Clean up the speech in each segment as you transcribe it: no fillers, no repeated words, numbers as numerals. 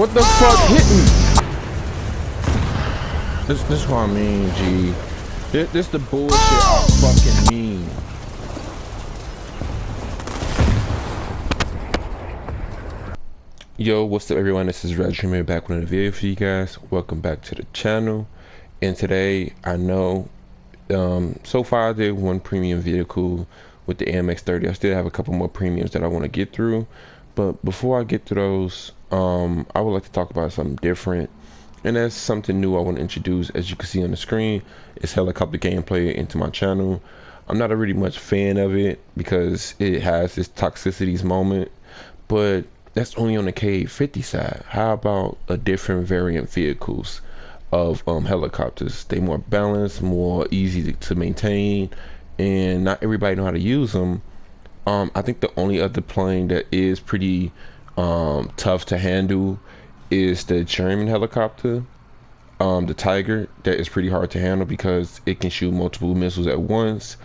What the fuck hit me? This what I mean, G. This the bullshit I fucking mean. Yo, what's up everyone? This is Risingdreamer back with another video for you guys. Welcome back to the channel. And today, I know, so far I did one premium vehicle with the AMX30. I still have a couple more premiums that I want to get through. But before I get to those, I would like to talk about something different. And that's something new I want to introduce. As you can see on the screen, it's helicopter gameplay into my channel. I'm not a really much fan of it because it has this toxicities moment, but that's only on the K50 side. How about a different variant vehicles of helicopters? They more balanced, more easy to maintain, and not everybody know how to use them. I think the only other plane that is pretty tough to handle is the German helicopter, the Tiger. That is pretty hard to handle because it can shoot multiple missiles at once,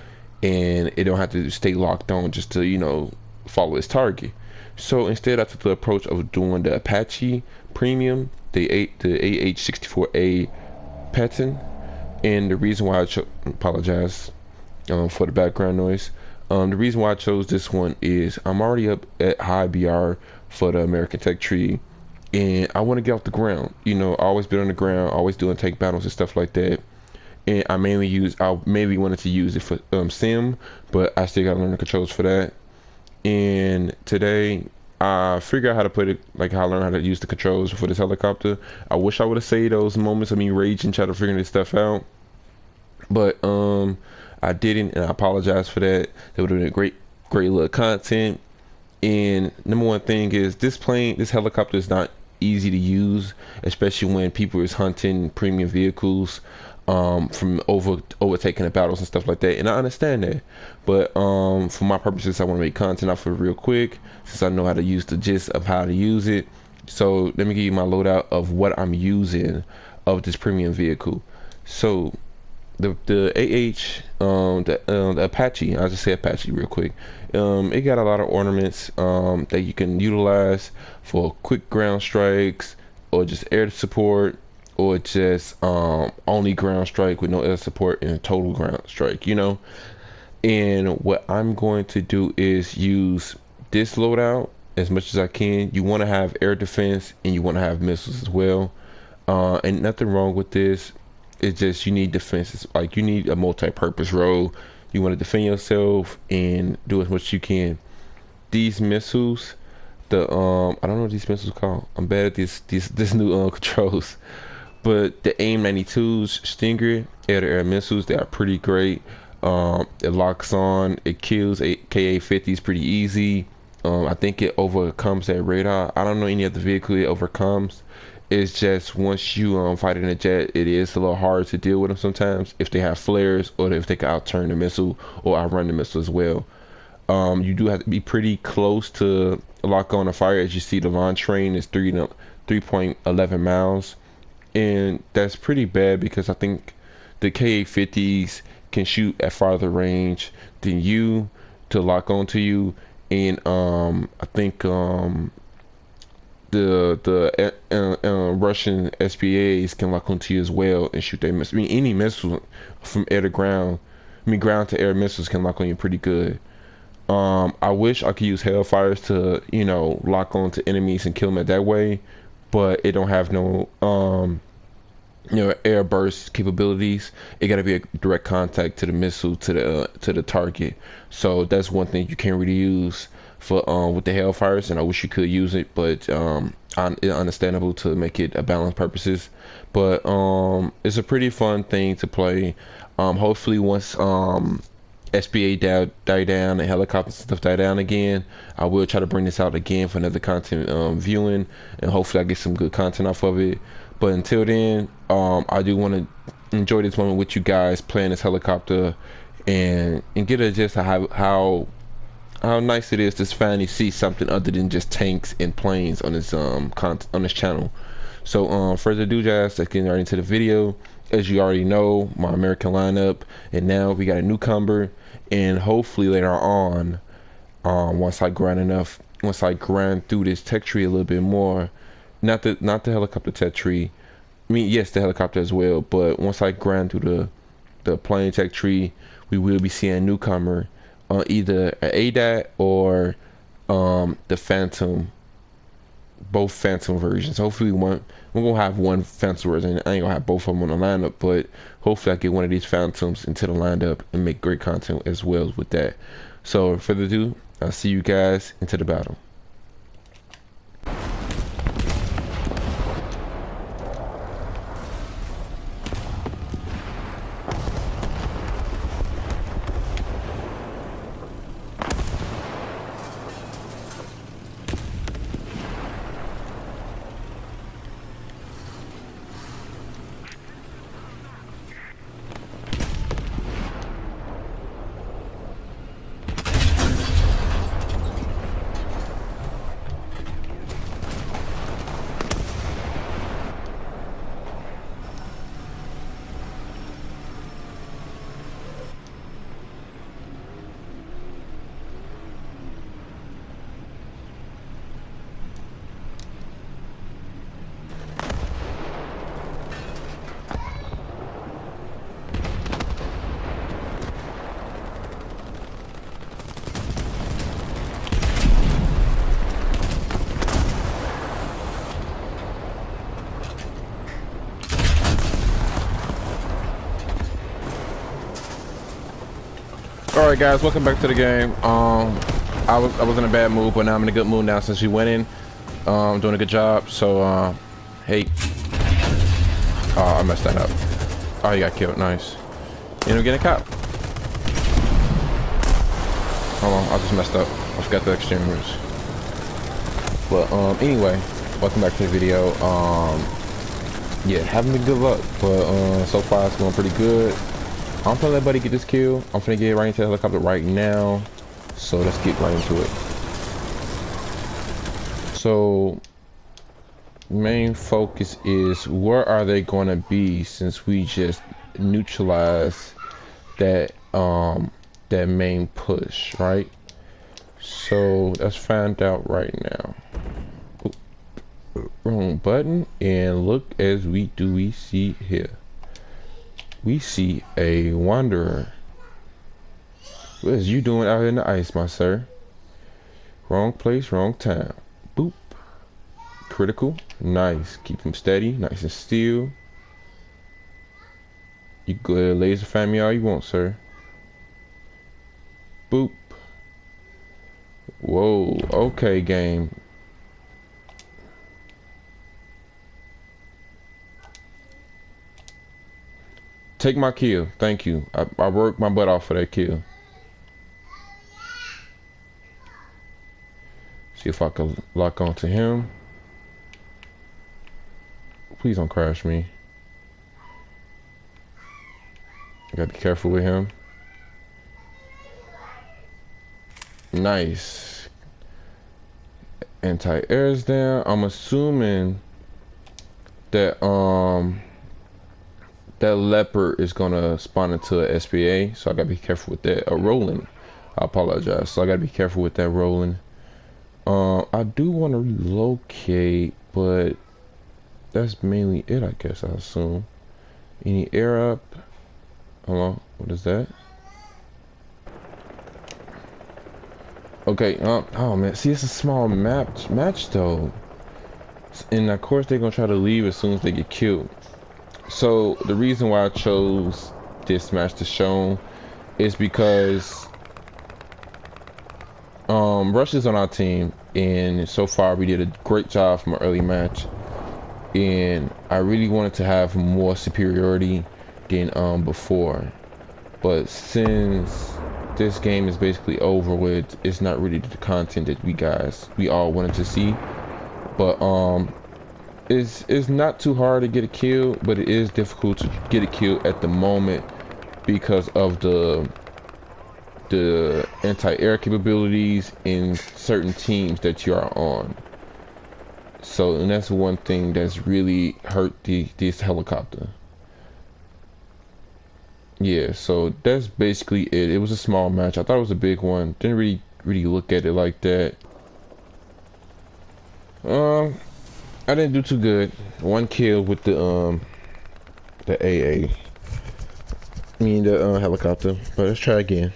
and it don't have to stay locked on just to, you know, follow its target. So instead, I took the approach of doing the Apache Premium, the AH-64A Patton. And the reason why I apologize for the background noise. The reason why I chose this one is I'm already up at high BR for the American Tech Tree, and I want to get off the ground. You know, I always been on the ground, always doing tank battles and stuff like that. And I maybe wanted to use it for sim, but I still got to learn the controls for that. And today I figured out how to put it, like how I learned how to use the controls for this helicopter. I wish I would have saved those moments of me rage and try to figure this stuff out, but I didn't, and I apologize for that. That would have been great little content. And number one thing is this helicopter is not easy to use, especially when people is hunting premium vehicles from overtaking the battles and stuff like that. And I understand that, but for my purposes, I want to make content off of it real quick, since I know how to use the gist of how to use it. So let me give you my loadout of what I'm using of this premium vehicle. So the the Apache, I'll just say Apache real quick. It got a lot of ornaments that you can utilize for quick ground strikes, or just air support, or just only ground strike with no air support and total ground strike, you know. And what I'm going to do is use this loadout as much as I can. You want to have air defense and you want to have missiles as well, and nothing wrong with this. It's just you need defenses. Like, you need a multi-purpose role. You want to defend yourself and do as much as you can. These missiles, I don't know what these missiles called. I'm bad at this new controls. But the AIM-92s, Stinger, air-to-air missiles, they are pretty great. It locks on, it kills KA-50s pretty easy. I think it overcomes that radar. I don't know any other vehicle it overcomes. It's just once you fight in a jet, it is a little hard to deal with them sometimes if they have flares, or if they can outturn the missile or outrun the missile as well. You do have to be pretty close to lock on a fire. As you see, the launch range is 3.11 miles. And that's pretty bad because I think the KA-50s can shoot at farther range than you to lock onto you. And I think the Russian SPAs can lock onto you as well and shoot their missiles. I mean, any missile from air to ground, ground to air missiles can lock on you pretty good. I wish I could use Hellfires to, you know, lock on to enemies and kill them that way, but it don't have no you know, air burst capabilities. It got to be a direct contact to the missile, to the target. So that's one thing you can't really use for with the Hellfires, and I wish you could use it, but it's understandable to make it a balanced purposes. But it's a pretty fun thing to play. Hopefully once SPA die down and helicopters and stuff die down again, I will try to bring this out again for another content viewing, and hopefully I get some good content off of it. But until then, I do want to enjoy this moment with you guys playing this helicopter, and get a gist of how nice it is to finally see something other than just tanks and planes on this on this channel. So further ado, guys, let's get right into the video. As you already know, my American lineup, and now we got a newcomer, and hopefully later on, once I grind through this tech tree a little bit more, not the helicopter tech tree. I mean, yes, the helicopter as well. But once I grind through the plane tech tree, we will be seeing newcomer on either an ADAT or the Phantom, both Phantom versions. Hopefully we're gonna have one Phantom version. I ain't gonna have both of them on the lineup, but hopefully I get one of these Phantoms into the lineup and make great content as well with that. So without further ado, I'll see you guys into the battle. All right, guys, welcome back to the game. I was in a bad mood, but now I'm in a good mood now since we went in. Doing a good job. So, hey, I messed that up. Oh, you got killed. Nice. You know, getting a cop. Hold on, I just messed up. I forgot the exchangers. But anyway, welcome back to the video. Yeah, having me good luck, but so far it's going pretty good. I'm gonna let buddy get this kill. I'm gonna get right into the helicopter right now. So let's get right into it. So main focus is where are they gonna be since we just neutralized that that main push, right? So let's find out right now. Ooh, wrong button, and look as we see here. We see a wanderer. What is you doing out here in the ice, my sir? Wrong place, wrong time. Boop. Critical. Nice. Keep him steady, nice and still. You go ahead, laser fan me all you want, sir. Boop. Whoa. Okay, game. Take my kill. Thank you. I worked my butt off for that kill. See if I can lock onto him. Please don't crash me. I gotta be careful with him. Nice. Anti-air's down. I'm assuming that that leopard is gonna spawn into a SPA, so I gotta be careful with that. Rolling. I apologize. So I gotta be careful with that rolling. I do want to relocate, but that's mainly it, I guess. I assume. Any air up? Hello. What is that? Okay. Oh man. See, it's a small match though, and of course they're gonna try to leave as soon as they get killed. So the reason why I chose this match to show is because Rush is on our team, and so far we did a great job from an early match, and I really wanted to have more superiority than before, but since this game is basically over with, it's not really the content that we all wanted to see. But it's not too hard to get a kill, but it is difficult to get a kill at the moment because of the anti-air capabilities in certain teams that you are on. So, and that's one thing that's really hurt this helicopter. Yeah, so that's basically it. It was a small match. I thought it was a big one. Didn't really look at it like that. I didn't do too good. One kill with the AA. I mean the helicopter. But let's try again.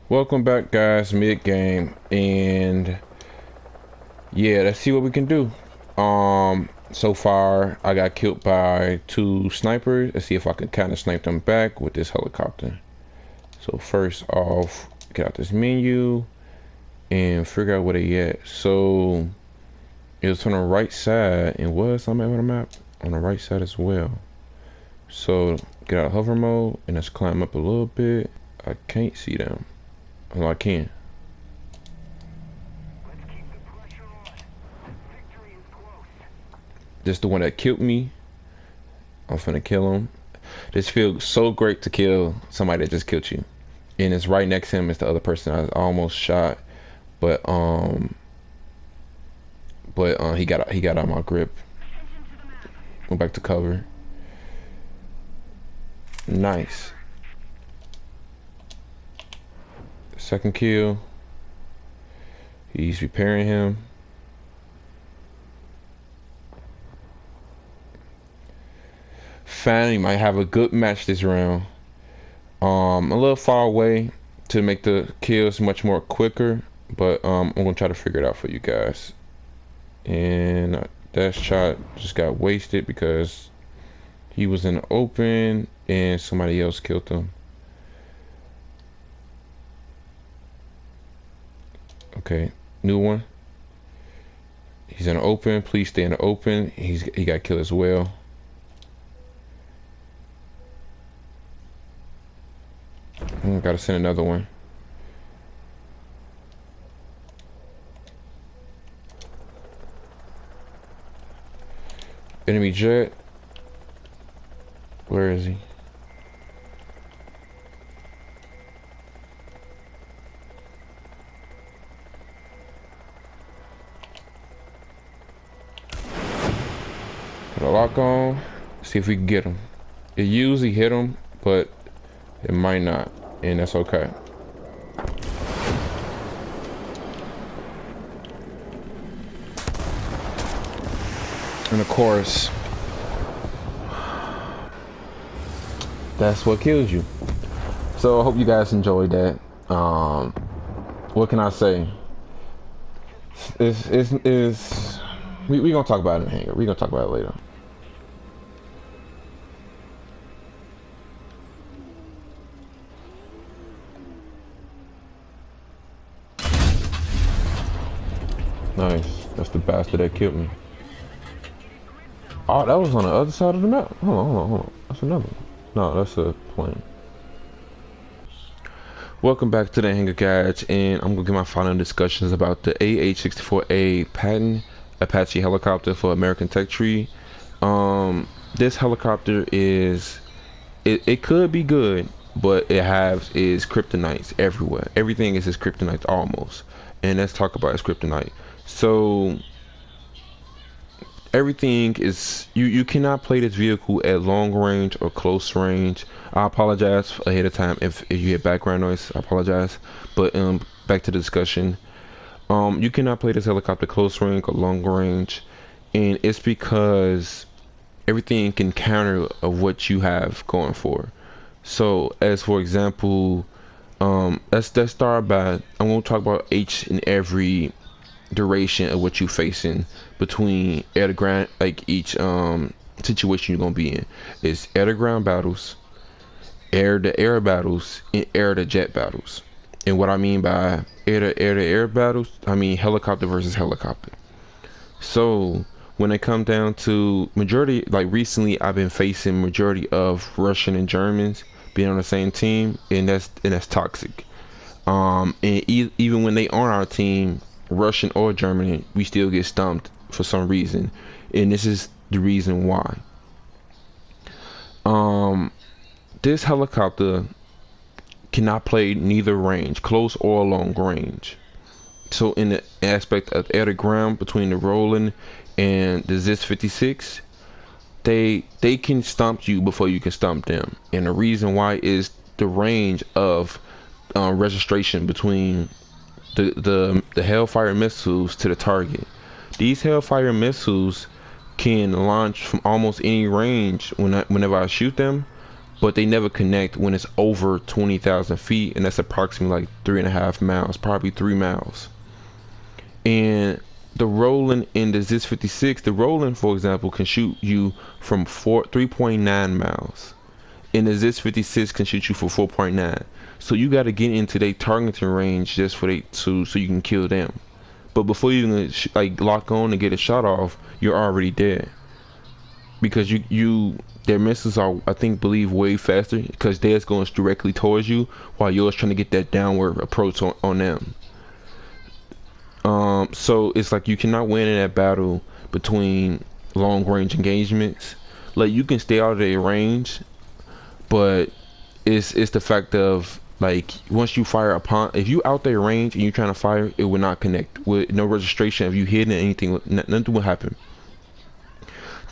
Welcome back, guys. Mid game, and yeah, let's see what we can do. So far I got killed by 2 snipers. Let's see if I can kind of snipe them back with this helicopter. So first off, get out this menu and figure out where they at. So it's on the right side, and was I'm at on the map on the right side as well. So get out of hover mode and let's climb up a little bit. I can't see them. Oh, I can. This the one that killed me. I'm finna kill him. This feels so great to kill somebody that just killed you. And it's right next to him is the other person I almost shot. But he got out of my grip. Went back to cover. Nice. Second kill. He's repairing him. Finally might have a good match this round. A little far away to make the kills much more quicker, but I'm gonna try to figure it out for you guys. And that shot just got wasted because he was in the open and somebody else killed him. Okay, new one. He's in the open. Please stay in the open. He got killed as well. Gotta send another one. Enemy jet. Where is he? Put a lock on. See if we can get him. It usually hit him, but it might not, and that's okay. And of course, that's what kills you. So I hope you guys enjoyed that. What can I say? We gonna talk about it in the hangar. We gonna talk about it later. Nice. That's the bastard that killed me. Oh, that was on the other side of the map. Hold on. That's another one. No, that's a plane. Welcome back to the Hangar Guys, and I'm gonna get my final discussions about the AH-64A patent Apache helicopter for American Tech Tree. This helicopter is it could be good, but it has is kryptonites everywhere. Everything is his kryptonite almost. And let's talk about his kryptonite. So everything is you cannot play this vehicle at long range or close range. I apologize ahead of time if you hear background noise. I apologize. But back to the discussion. You cannot play this helicopter close range or long range, and it's because everything can counter of what you have going for. So as for example, let's start by I won't talk about each and every duration of what you facing between air to ground, like each situation you're gonna be in. It's air to ground battles, air to air battles, and air to jet battles. And what I mean by air to air battles, I mean helicopter versus helicopter. So when it comes down to majority, like recently I've been facing majority of Russian and Germans being on the same team, and that's toxic. And even when they are on our team, Russian or German, we still get stumped for some reason, and this is the reason why. This helicopter cannot play neither range, close or long range. So in the aspect of air to ground between the Roland and the ZIS 56, they can stomp you before you can stomp them, and the reason why is the range of registration between the Hellfire missiles to the target. These Hellfire missiles can launch from almost any range whenever I shoot them, but they never connect when it's over 20,000 feet, and that's approximately like 3.5 miles, probably 3 miles. And the Roland in the ZIS 56, the Roland, for example, can shoot you from 3.9 miles, and the ZIS 56 can shoot you for 4.9. So you got to get into their targeting range just for they so you can kill them. But before you even like lock on and get a shot off, you're already dead, because their missiles are, I think, believe way faster, because theirs going directly towards you while yours trying to get that downward approach on them. So it's like you cannot win in that battle between long range engagements. Like, you can stay out of their range, but it's the fact of, like, once you fire upon, if you out their range and you're trying to fire, it will not connect with no registration. If you hit anything, nothing will happen.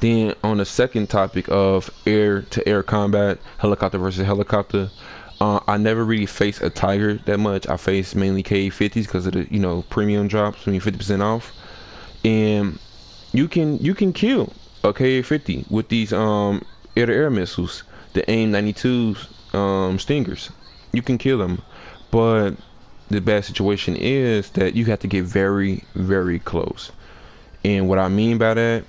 Then on the second topic of air to air combat, helicopter versus helicopter, I never really faced a Tiger that much. I faced mainly Ka-50s because of the premium drops, 50% off, and you can kill a Ka-50 with these air to air missiles, the AIM 92 Stingers. You can kill them, but the bad situation is that you have to get very, very close. And what I mean by that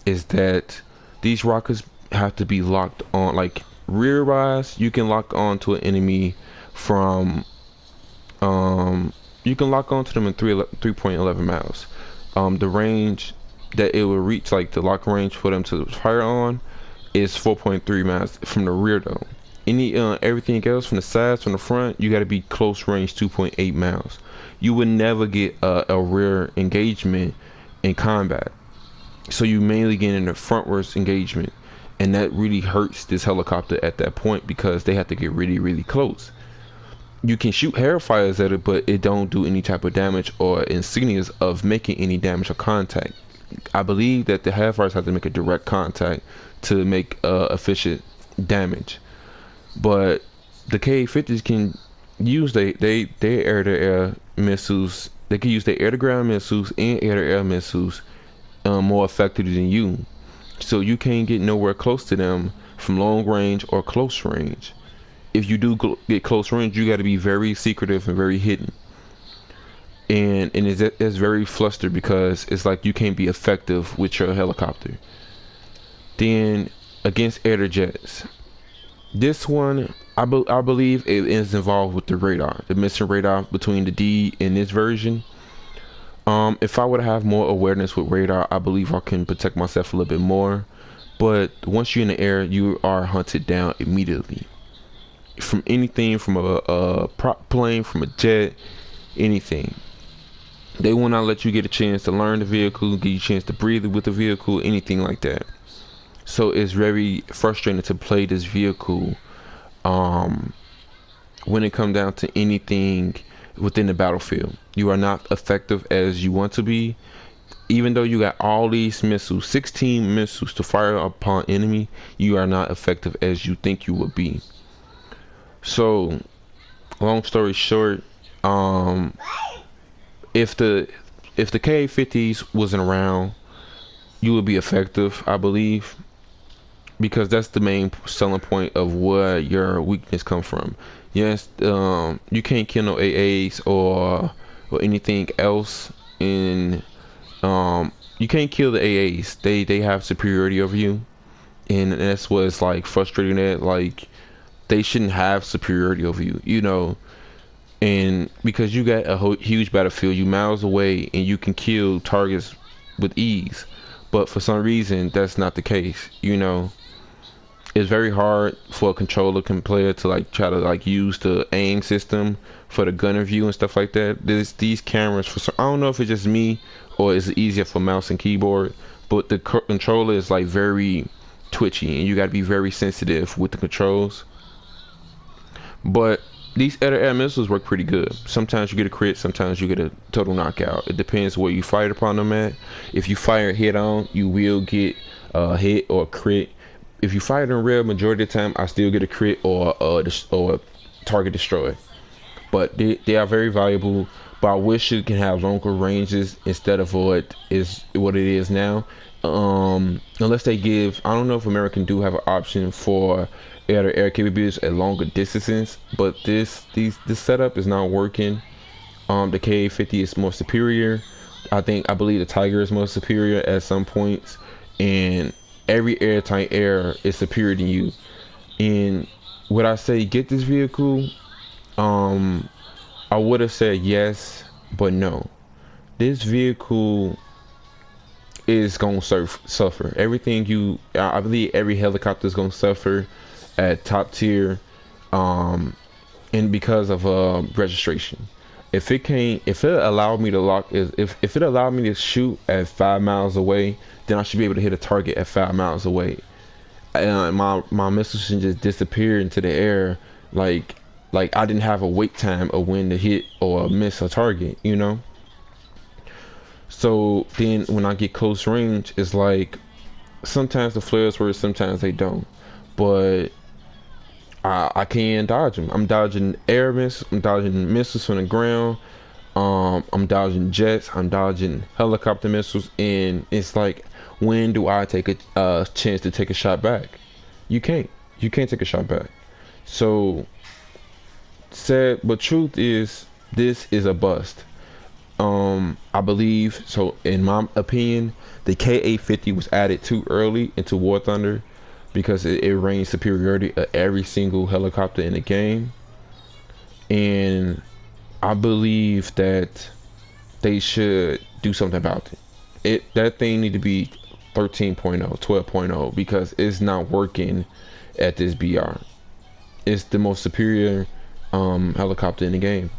is that these rockets have to be locked on, like rear wise. You can lock on to an enemy from you can lock onto them in 3.11 miles. The range that it will reach, like the lock range for them to fire on, is 4.3 miles from the rear though. Everything else from the sides, from the front, you got to be close range 2.8 miles. You would never get a rear engagement in combat, so you mainly get in the frontwards engagement, and that really hurts this helicopter at that point because they have to get really, really close. You can shoot Hellfires at it, but it don't do any type of damage or insignias of making any damage or contact. I believe that the Hellfires have to make a direct contact to make efficient damage. But the Ka-50s can use their air-to-air missiles. They can use their air-to-ground missiles and air-to-air missiles more effectively than you. So you can't get nowhere close to them from long range or close range. If you do get close range, you got to be very secretive and very hidden. And it's very flustered because it's like you can't be effective with your helicopter. Then against air-to-jets, this one, I believe it is involved with the radar, the missing radar between the D and this version. If I would have more awareness with radar, I believe I can protect myself a little bit more. But once you're in the air, you are hunted down immediately. From anything, from a prop plane, from a jet, anything. They will not let you get a chance to learn the vehicle, give you a chance to breathe with the vehicle, anything like that. So it's very frustrating to play this vehicle when it comes down to anything within the battlefield. You are not effective as you want to be. Even though you got all these missiles, 16 missiles to fire upon enemy, you are not effective as you think you would be. So, long story short, if the Ka-50s wasn't around, you would be effective, I believe, because that's the main selling point of where your weakness comes from. Yes, you can't kill no AAs or anything else in you can't kill the AAs. They have superiority over you, and that's what's like frustrating. That like they shouldn't have superiority over you, and because you got a huge battlefield, you miles away, and you can kill targets with ease. But for some reason, that's not the case. It's very hard for a controller player to like try to like use the aim system for the gunner view and stuff like that. These cameras, I don't know if it's just me or is it easier for mouse and keyboard, but the controller is like very twitchy, and you got to be very sensitive with the controls. But these air missiles work pretty good. Sometimes you get a crit, sometimes you get a total knockout. It depends where you fired upon them at. If you fire head on, you will get a hit or a crit. If you fire them real, majority of the time I still get a crit or a target destroyed. But they are very valuable. but I wish it can have longer ranges instead of what it is now. Unless they give, I don't know if American do have an option for air-to-air capabilities at longer distances, but this setup is not working. The K-50 is more superior. I believe the Tiger is more superior at some points, and every airtight air is superior to you. And would I say get this vehicle? I would have said yes, but no. This vehicle is gonna suffer. I believe every helicopter is gonna suffer at top tier, and because of registration. If it allowed me to if it allowed me to shoot at 5 miles away, then I should be able to hit a target at 5 miles away. And my missiles should just disappear into the air, like I didn't have a wait time of when to hit or miss a target, you know. So then when I get close range, it's like sometimes the flares work, sometimes they don't. But I can dodge them. I'm dodging air missiles, I'm dodging missiles from the ground, I'm dodging jets, I'm dodging helicopter missiles, and it's like, when do I take a chance to take a shot back? You can't. You can't take a shot back. So said, but truth is, this is a bust. I believe so. In my opinion, the Ka-50 was added too early into War Thunder because it reigned superiority of every single helicopter in the game, and I believe that they should do something about it. That thing need to be 13.0, 12.0 because it's not working at this BR. It's the most superior helicopter in the game.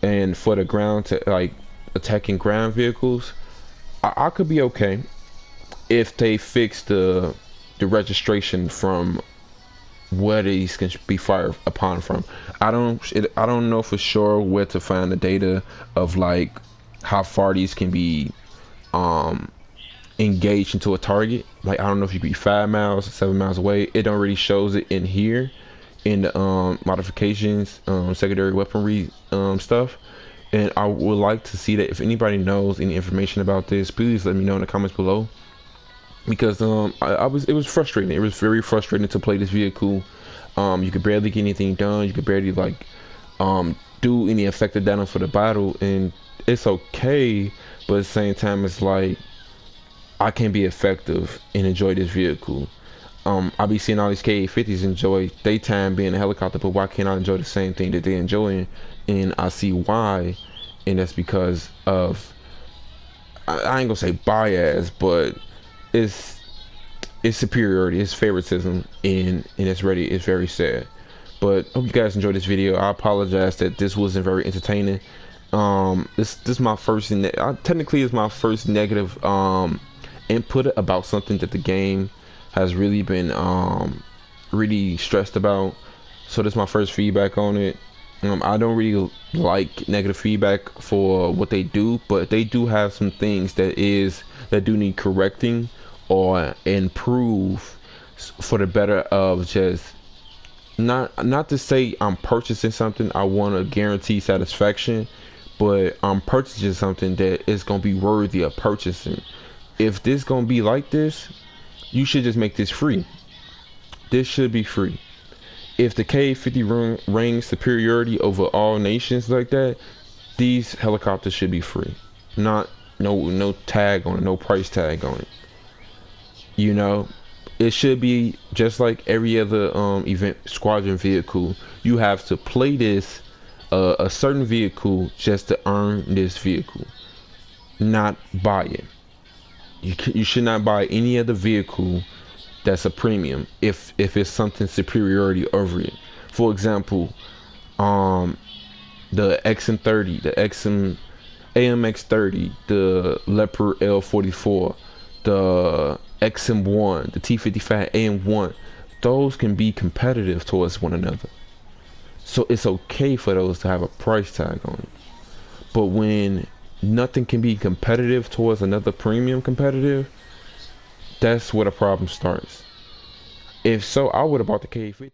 And for the ground to like attacking ground vehicles, I could be okay if they fix the registration from where these can be fired upon from. I don't know for sure where to find the data of like how far these can be engaged into a target. Like I don't know if you could be 5 miles, 7 miles away. It don't really shows it in here in the modifications, secondary weaponry stuff. And I would like to see that. If anybody knows any information about this, please let me know in the comments below, because it was frustrating. It was very frustrating to play this vehicle. You could barely get anything done. You could barely like do any effective damage for the battle, and it's okay, but at the same time it's like I can't be effective and enjoy this vehicle. I be seeing all these Ka-50s enjoy daytime being a helicopter, but why can't I enjoy the same thing that they're enjoying? And I see why, and that's because of, I ain't gonna say bias, but it's superiority, it's favoritism, and it's very sad. But hope you guys enjoyed this video. I apologize that this wasn't very entertaining. This is my first, technically is my first negative input about something that the game has really been really stressed about. So this is my first feedback on it. I don't really like negative feedback for what they do, but they do have some things that do need correcting or improve for the better of just not to say I'm purchasing something I want to guarantee satisfaction, but I'm purchasing something that is gonna be worthy of purchasing. If this gonna be like this, you should just make this free. This should be free. If the Ka-50 reigns superiority over all nations like that, these helicopters should be free. Not no tag on it, no price tag on it. You know, it should be just like every other event squadron vehicle. You have to play this a certain vehicle just to earn this vehicle, not buy it. You should not buy any other vehicle that's a premium if it's something superiority over it. For example, the XM30, the AMX30, the Leopard L44, the XM1, the T55 AM1, those can be competitive towards one another. So it's okay for those to have a price tag on it. But when nothing can be competitive towards another premium competitive, that's where the problem starts. If so, I would have bought the Ka-50.